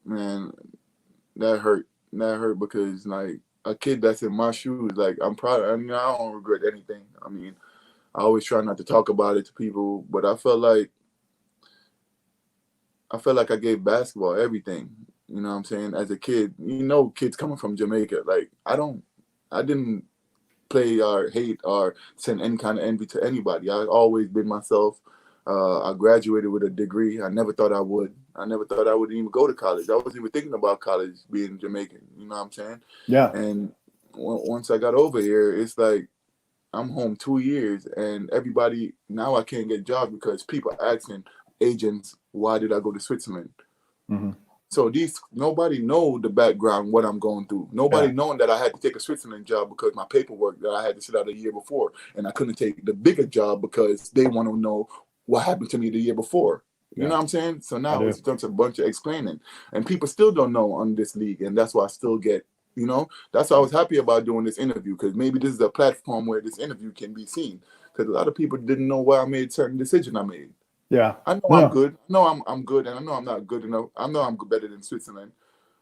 man, that hurt because, like, a kid that's in my shoes, like, I'm proud. I don't regret anything. I mean, I always try not to talk about it to people, but I felt like I gave basketball everything. You know what I'm saying? As a kid, kids coming from Jamaica, like, I didn't play or hate or send any kind of envy to anybody. I always been myself. I graduated with a degree. I never thought I would. I never thought I would even go to college. I wasn't even thinking about college being Jamaican. You know what I'm saying? Yeah. And once I got over here, it's like I'm home 2 years, and everybody now I can't get jobs because people asking agents, why did I go to Switzerland? So nobody know the background, what I'm going through. Nobody knowing that I had to take a Switzerland job because my paperwork that I had to sit out a year before, and I couldn't take the bigger job because they want to know what happened to me the year before. You know what I'm saying? So now it's just a bunch of explaining, and people still don't know on this league, and that's why I still get, that's why I was happy about doing this interview, because maybe this is a platform where this interview can be seen, because a lot of people didn't know why I made certain decision I made. Yeah. I know I'm No. good. I know I'm good, and I know I'm not good enough. I know I'm better than Switzerland,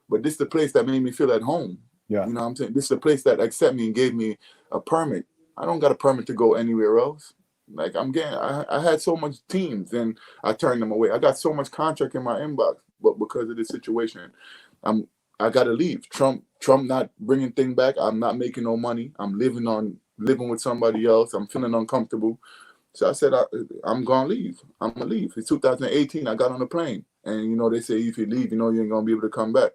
but this is the place that made me feel at home. Yeah. You know what I'm saying? This is the place that accept me and gave me a permit. I don't got a permit to go anywhere else. Like I had so much teams and I turned them away. I got so much contract in my inbox, but because of this situation, I'm I gotta leave. Trump not bringing thing back. I'm not making no money. I'm living with somebody else. I'm feeling uncomfortable. So I said, I'm gonna leave. I'm gonna leave. It's 2018. I got on a plane, and they say if you leave, you ain't gonna be able to come back.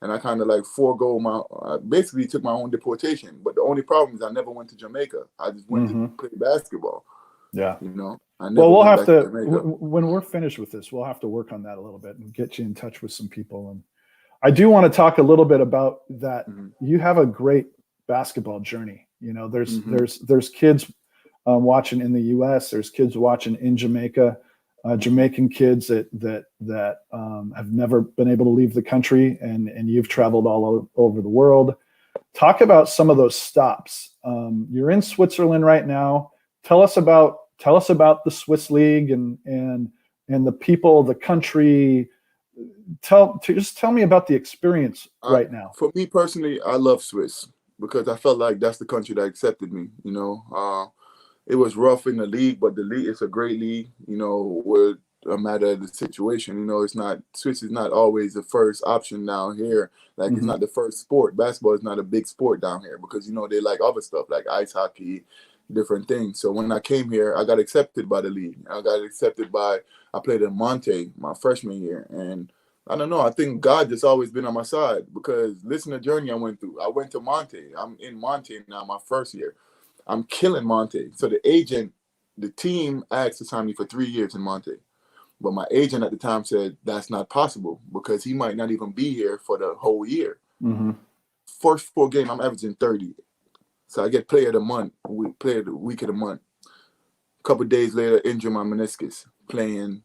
And I kind of like forego I basically took my own deportation. But the only problem is I never went to Jamaica. I just went to Hmm. play basketball. Yeah. I Well, never we'll went have back to to Jamaica. when we're finished with this, we'll have to work on that a little bit and get you in touch with some people. And I do want to talk a little bit about that. Hmm. You have a great basketball journey. There's Hmm. there's kids watching in the U.S. There's kids watching in Jamaica, Jamaican kids that have never been able to leave the country, and you've traveled all over the world. Talk about some of those stops. You're in Switzerland right now. Tell us about the Swiss league and the people, the country. Just tell me about the experience I, right now. for me personally, I love Swiss because I felt like that's the country that accepted me. It was rough in the league, but the league is a great league. With a matter of the situation. It's not Swiss is not always the first option down here. Like it's Hmm. not the first sport. Basketball is not a big sport down here because they like other stuff like ice hockey, different things. So when I came here, I got accepted by the league. I played in Monte my freshman year, and I don't know. I think God just always been on my side because listen to the journey I went through. I went to Monte. I'm in Monte now, my first year. I'm killing Monte. So the team asked to sign me for 3 years in Monte. But my agent at the time said that's not possible because he might not even be here for the whole year. Hmm. First 4 games, I'm averaging 30. So I get player of the month, player of the week of the month. A couple of days later, injure my meniscus playing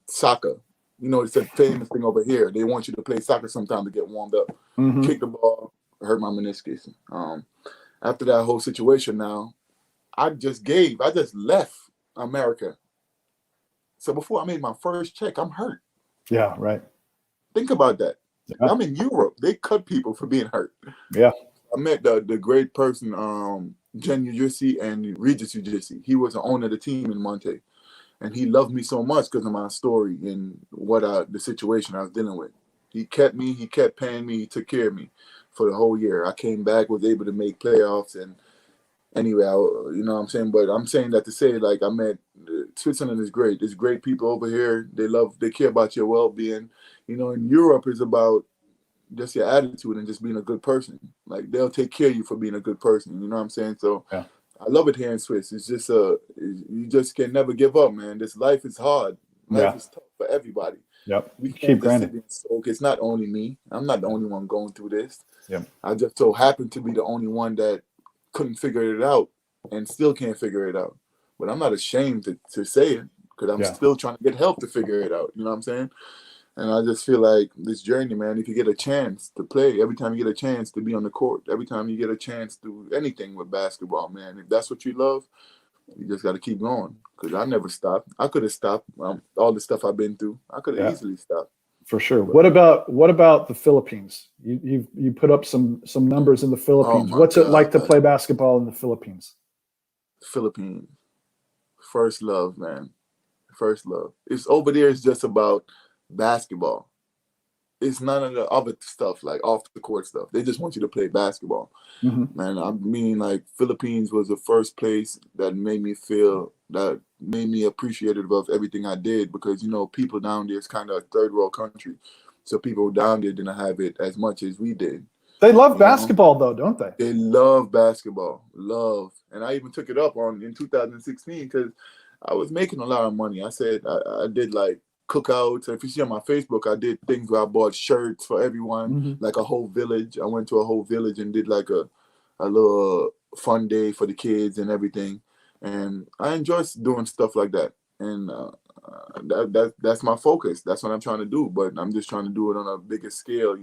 soccer. It's a famous thing over here. They want you to play soccer sometime to get warmed up. Hmm. Kick the ball, hurt my meniscus. After that whole situation now, I just left America. So before I made my first check, I'm hurt. Yeah. Right. Think about that. Yeah. I'm in Europe. They cut people for being hurt. Yeah. I met the great person, Jen Ujisi and Regis Ujisi. He was the owner of the team in Monte. And he loved me so much because of my story and the situation I was dealing with. He kept me, he kept paying me, he took care of me for the whole year. I came back, was able to make playoffs, and anyway, you know what I'm saying? But I'm saying that to say, like, I met Switzerland is great. There's great people over here. They care about your well-being. In Europe is about just your attitude and just being a good person. Like, they'll take care of you for being a good person. You know what I'm saying? So Yeah. I love it here in Swiss. It's just you just can never give up, man. This life is hard. Life Yeah. is tough for everybody. Yep. We Keep can't just sit grinding. there and soak. It's not only me. I'm not the only one going through this. Yep. I just so happen to be the only one that couldn't figure it out and still can't figure it out. But I'm not ashamed to say it because I'm Yeah. still trying to get help to figure it out. You know what I'm saying? And I just feel like this journey, man, if you get a chance to play, every time you get a chance to be on the court, every time you get a chance to do anything with basketball, man, if that's what you love, you just got to keep going. Because I never stopped. I could have stopped all the stuff I've been through. I could have Yeah. easily stopped. For sure. But, What about the Philippines? You put up some numbers in the oh Philippines. my What's it like to God. play basketball in the Philippines? Philippines, first love, man. First love. It's over there, it's just about basketball. It's none of the other stuff like off the court stuff. They just want you to play basketball. Hmm. Man, I mean, like Philippines was the first place that made me appreciative of everything I did because people down there is kind of a third world country, so people down there didn't have it as much as we did. They love You know, basketball, though, don't they? they love basketball, and I even took it up on in 2016 because I was making a lot of money. I said I did like cookouts. If you see on my Facebook, I did things where I bought shirts for everyone, Hmm. like a whole village. I went to a whole village and did like a little fun day for the kids and everything. And I enjoy doing stuff like that. And that's my focus. That's what I'm trying to do. But I'm just trying to do it on a bigger scale.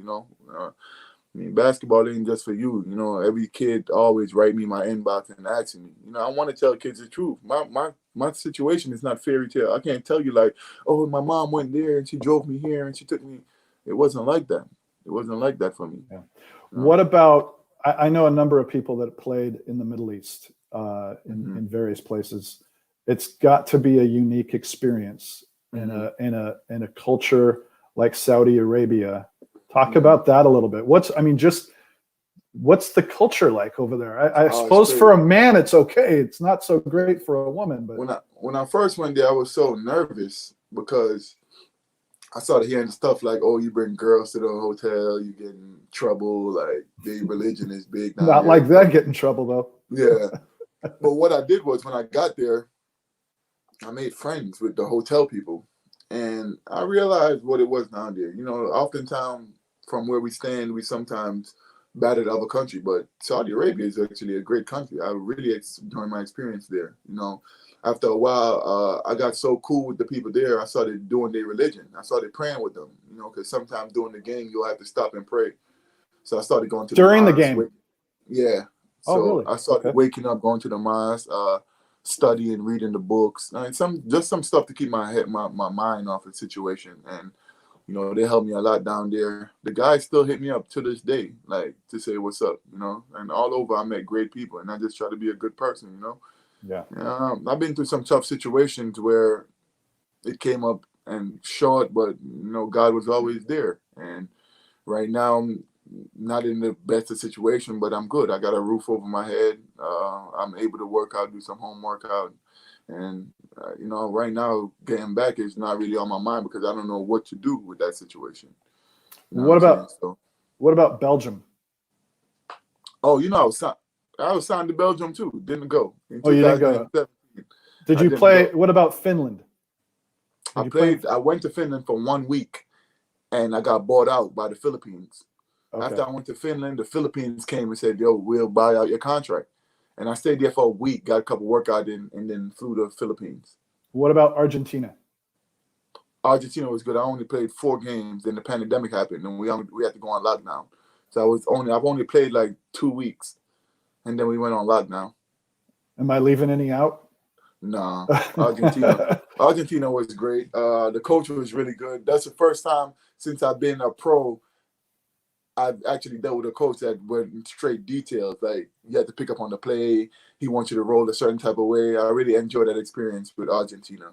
I mean, basketball ain't just for you. You know, every kid always write me my inbox and asking me. You know, I want to tell kids the truth. My situation is not fairy tale. I can't tell you like, oh, my mom went there and she drove me here and she took me. It wasn't like that. It wasn't like that for me. Yeah. You know? What about? I know a number of people that played in the Middle East, in various places. It's got to be a unique experience in a culture like Saudi Arabia. Talk about that a little bit. What's the culture like over there? I suppose for a man it's okay. It's not so great for a woman. But when I first went there, I was so nervous because I started hearing stuff like, "Oh, you bring girls to the hotel, you get in trouble. Like, their religion is big now." Not like that, get in trouble though. Yeah, but what I did was when I got there, I made friends with the hotel people, and I realized what it was down there. You know, oftentimes from where we stand, we sometimes battered other country, but Saudi Arabia is actually a great country. I really enjoyed my experience there. You know, after a while, I got so cool with the people there. I started doing their religion. I started praying with them. You know, because sometimes during the game you'll have to stop and pray. So I started going to during the mosque. game. Yeah. Oh, So really? I started waking up, going to the mosque, studying, reading the books, and some stuff to keep my mind off the situation. And you know, they helped me a lot down there. The guys still hit me up to this day, like to say what's up, you know. And all over, I met great people, and I just try to be a good person, you know. Yeah. I've been through some tough situations where it came up and short, but you know, God was always there. And right now, I'm not in the best of situation, but I'm good. I got a roof over my head. I'm able to work out, do some home workout, and you know, right now getting back is not really on my mind because I don't know what to do with that situation. You know what about Belgium? Oh, you know, I was signed to Belgium too. Didn't go in Oh, you didn't go. 2017. Did you play? Go. What about Finland? I went to Finland for 1 week, and I got bought out by the Philippines. Okay. After I went to Finland, the Philippines came and said, "Yo, we'll buy out your contract." And I stayed there for a week, got a couple workout in, and then flew to the Philippines. What about Argentina? Argentina was good. I only played 4 games, then the pandemic happened, and we had to go on lockdown. So I've only played like 2 weeks, and then we went on lockdown. Am I leaving any out? Nah, Argentina was great. The coach was really good. That's the first time since I've been a pro I've actually dealt with a coach that went in straight details. Like, you had to pick up on the play. He wants you to roll a certain type of way. I really enjoyed that experience with Argentina.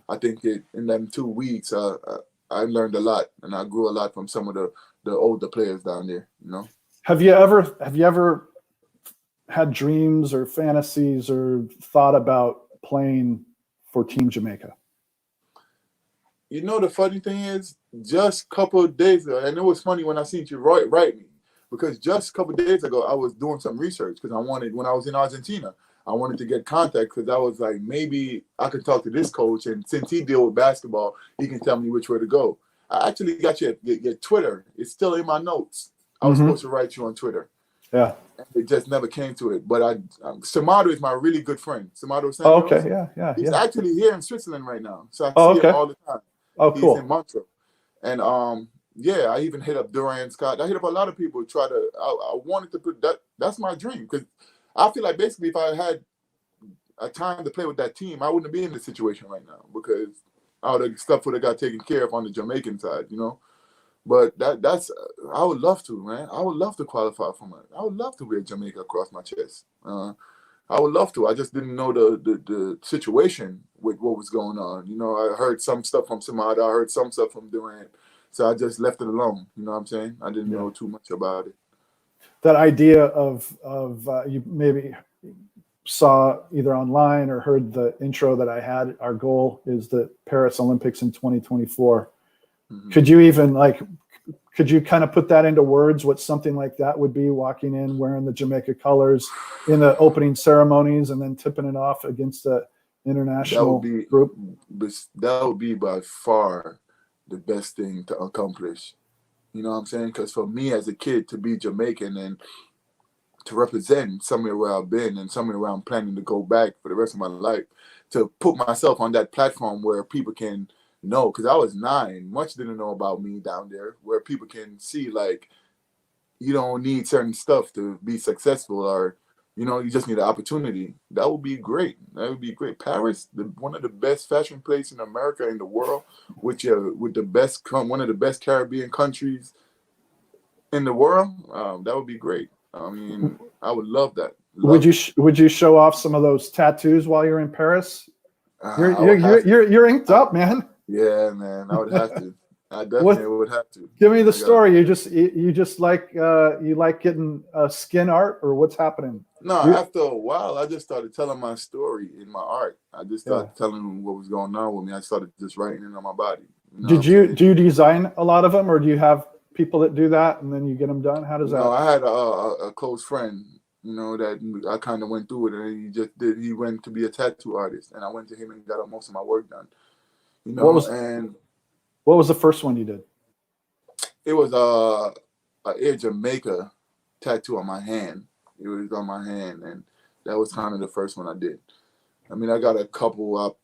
I think in them 2 weeks, I learned a lot, and I grew a lot from some of the older players down there. You know. Have you ever had dreams or fantasies or thought about playing for Team Jamaica? You know, the funny thing is, just a couple of days ago, and it was funny when I seen you write me, because just a couple of days ago, I was doing some research because when I was in Argentina, I wanted to get contact because I was like, maybe I could talk to this coach, and since he deal with basketball, he can tell me which way to go. I actually got your Twitter. It's still in my notes. I was supposed to write you on Twitter. Yeah. It just never came to it. But Samado is my really good friend. Samado Santos. Oh, okay, yeah. He's actually here in Switzerland right now. So I see him all the time. Oh, cool. He's in Montreal. And I even hit up Duran Scott. I hit up a lot of people I wanted to put that's my dream. Because I feel like basically if I had a time to play with that team, I wouldn't be in this situation right now because all the stuff would have got taken care of on the Jamaican side, you know. But that's I would love to, man. I would love to qualify for I would love to wear Jamaica across my chest. I would love to. I just didn't know the situation with what was going on. You know, I heard some stuff from Samada. I heard some stuff from Durant. So I just left it alone. You know what I'm saying? I didn't know too much about it. That idea of you maybe saw either online or heard the intro that I had. Our goal is the Paris Olympics in 2024. Mm-hmm. Could you kind of put that into words, what something like that would be, walking in wearing the Jamaica colors in the opening ceremonies and then tipping it off against the international group? That would be by far the best thing to accomplish. You know what I'm saying? Because for me as a kid to be Jamaican and to represent somewhere where I've been and somewhere where I'm planning to go back for the rest of my life, to put myself on that platform where people can know, because I was 9, much didn't know about me down there, where people can see like you don't need certain stuff to be successful, or you just need an opportunity. That would be great. That would be great. Paris, one of the best fashion places in America, in the world, with the best, one of the best Caribbean countries in the world. That would be great. I mean, I would love that. Would Love you it. would you show off some of those tattoos while you're in Paris? I would have to. You're inked up, man. Yeah, man. I would have to. I definitely What? would have to. Give me the I got story. You just like you like getting skin art, or what's happening? No, You, after a while, I just started telling my story in my art. I just yeah. started telling them what was going on with me. I started just writing it on my body. You know what I'm saying? Do you design a lot of them, or do you have people that do that and then you get them done? How does that? No, I had a close friend, that I kind of went through it, and he went to be a tattoo artist, and I went to him and got most of my work done. And What was the first one you did? it was a Air Jamaica tattoo on my hand. It was on my hand, and that was kind of the first one I did. I mean, I got a couple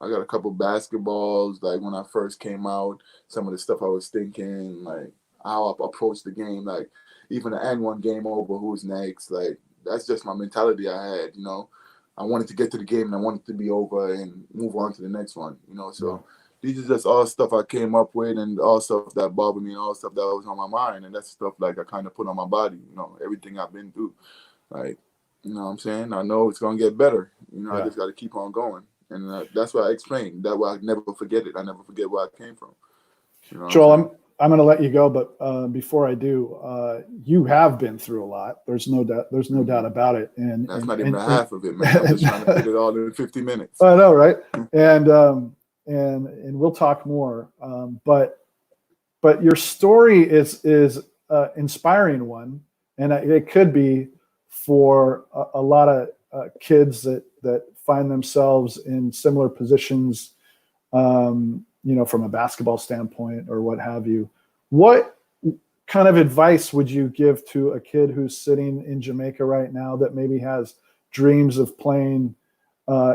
basketballs, like when I first came out, some of the stuff I was thinking, like how I approached the game, like even the N1 game over, who's next, like that's just my mentality I had, I wanted to get to the game and I wanted to be over and move on to the next one, so these are just all stuff I came up with, and all stuff that bothered me, and all stuff that was on my mind, and that's stuff like I kind of put on my body, everything I've been through, like, you know what I'm saying? I know it's going to get better, I just got to keep on going. And that's why I explained that way I never forget it. I never forget where I came from. Joel, I'm going to let you go, but before I do, you have been through a lot. There's no doubt. There's no doubt about it. And that's not even half of it, man. I'm just trying to fit it all in 50 minutes. I know, right? And we'll talk more. But your story is inspiring one, and it could be for a lot of kids that find themselves in similar positions, from a basketball standpoint or what have you. What kind of advice would you give to a kid who's sitting in Jamaica right now that maybe has dreams of playing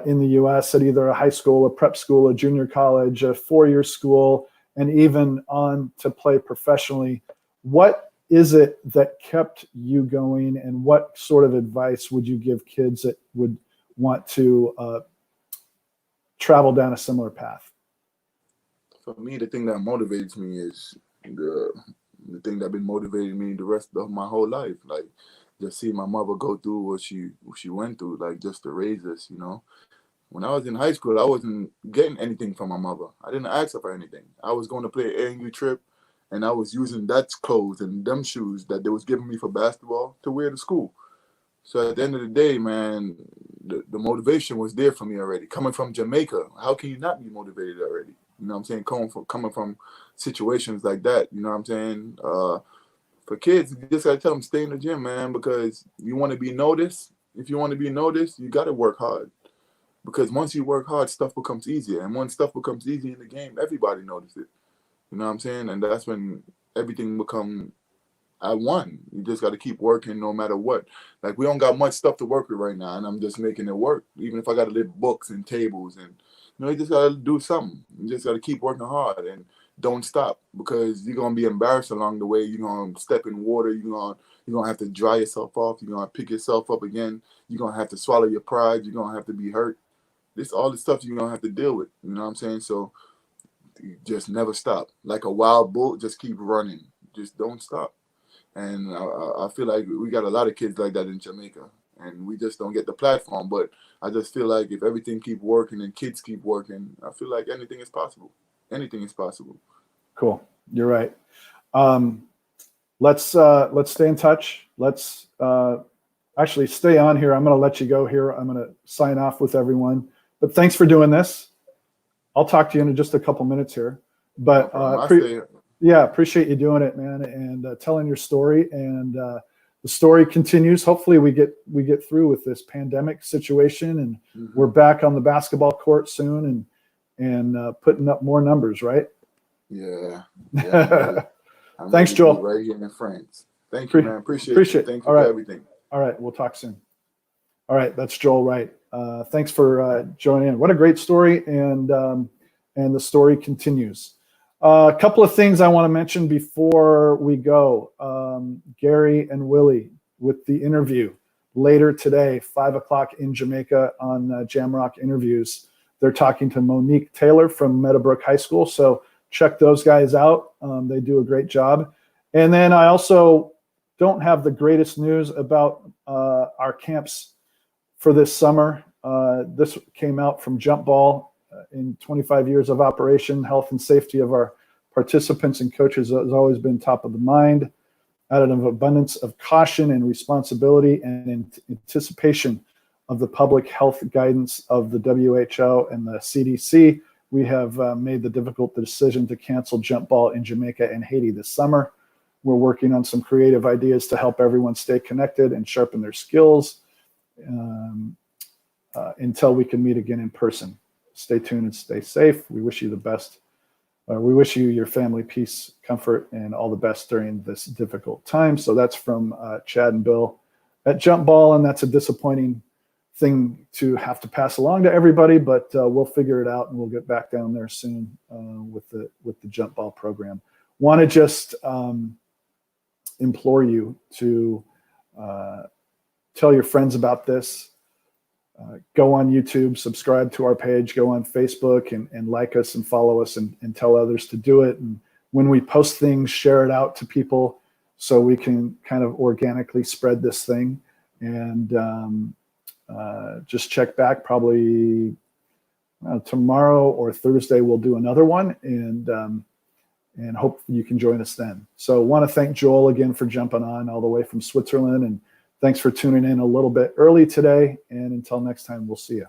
in the U.S. at either a high school, a prep school, a junior college, a four-year school, and even on to play professionally? What is it that kept you going, and what sort of advice would you give kids that would want to travel down a similar path? For me, the thing that motivates me is the thing that been motivating me the rest of my whole life. Like, just see my mother go through what she went through, like just to raise us, When I was in high school, I wasn't getting anything from my mother. I didn't ask her for anything. I was going to play an ANU trip, and I was using that clothes and them shoes that they was giving me for basketball to wear to school. So at the end of the day, man, the motivation was there for me already. Coming from Jamaica, how can you not be motivated already? You know what I'm saying? Coming from situations like that, you know what I'm saying? For kids, you just got to tell them, stay in the gym, man, because you want to be noticed. If you want to be noticed, you got to work hard. Because once you work hard, stuff becomes easier. And when stuff becomes easy in the game, everybody notices it. You know what I'm saying? And that's when everything become I won. You just got to keep working no matter what. Like, we don't got much stuff to work with right now, and I'm just making it work. Even if I got to lift books and tables, and you just got to do something. You just got to keep working hard and don't stop, because you're gonna be embarrassed along the way. You're gonna step in water. You're gonna have to dry yourself off. You're gonna pick yourself up again. You're gonna have to swallow your pride. You're gonna have to be hurt. This all the stuff you're gonna have to deal with. You know what I'm saying? So you just never stop. Like a wild bull, just keep running. Just don't stop. And I feel like we got a lot of kids like that in Jamaica, and we just don't get the platform. But I just feel like if everything keep working and kids keep working, I feel like anything is possible. Anything is possible. Cool. You're right. Let's stay in touch. Let's actually stay on here. I'm going to let you go here. I'm going to sign off with everyone. But thanks for doing this. I'll talk to you in just a couple minutes here. But appreciate you doing it, man, and telling your story. And the story continues. Hopefully we get through with this pandemic situation, and we're back on the basketball court soon, and putting up more numbers, right? Yeah. Thanks, Joel. Right here in France. Thank you, man. Appreciate it. Thank you for everything. All right, we'll talk soon. All right, that's Joel Wright. Thanks for joining in. What a great story, and the story continues. A couple of things I want to mention before we go. Gary and Willie with the interview later today, 5 o'clock in Jamaica on Jamrock Interviews. They're talking to Monique Taylor from Meadowbrook High School. So check those guys out. They do a great job. And then I also don't have the greatest news about our camps for this summer. This came out from Jump Ball. In 25 years of operation, health and safety of our participants and coaches has always been top of the mind. Out of an abundance of caution and responsibility and in anticipation of the public health guidance of the WHO and the CDC, we have made the difficult decision to cancel Jump Ball in Jamaica and Haiti this summer. We're working on some creative ideas to help everyone stay connected and sharpen their skills until we can meet again in person. Stay tuned and stay safe. We wish you the best. We wish you, your family, peace, comfort, and all the best during this difficult time. So that's from Chad and Bill at Jump Ball, and that's a disappointing thing to have to pass along to everybody, but we'll figure it out and we'll get back down there soon with the Jump Ball program. Want to just implore you to tell your friends about this. Go on YouTube, subscribe to our page, go on Facebook and like us and follow us and tell others to do it. And when we post things, share it out to people so we can kind of organically spread this thing. And just check back probably tomorrow or Thursday, we'll do another one and hope you can join us then. So want to thank Joel again for jumping on all the way from Switzerland, and thanks for tuning in a little bit early today. And until next time, we'll see you.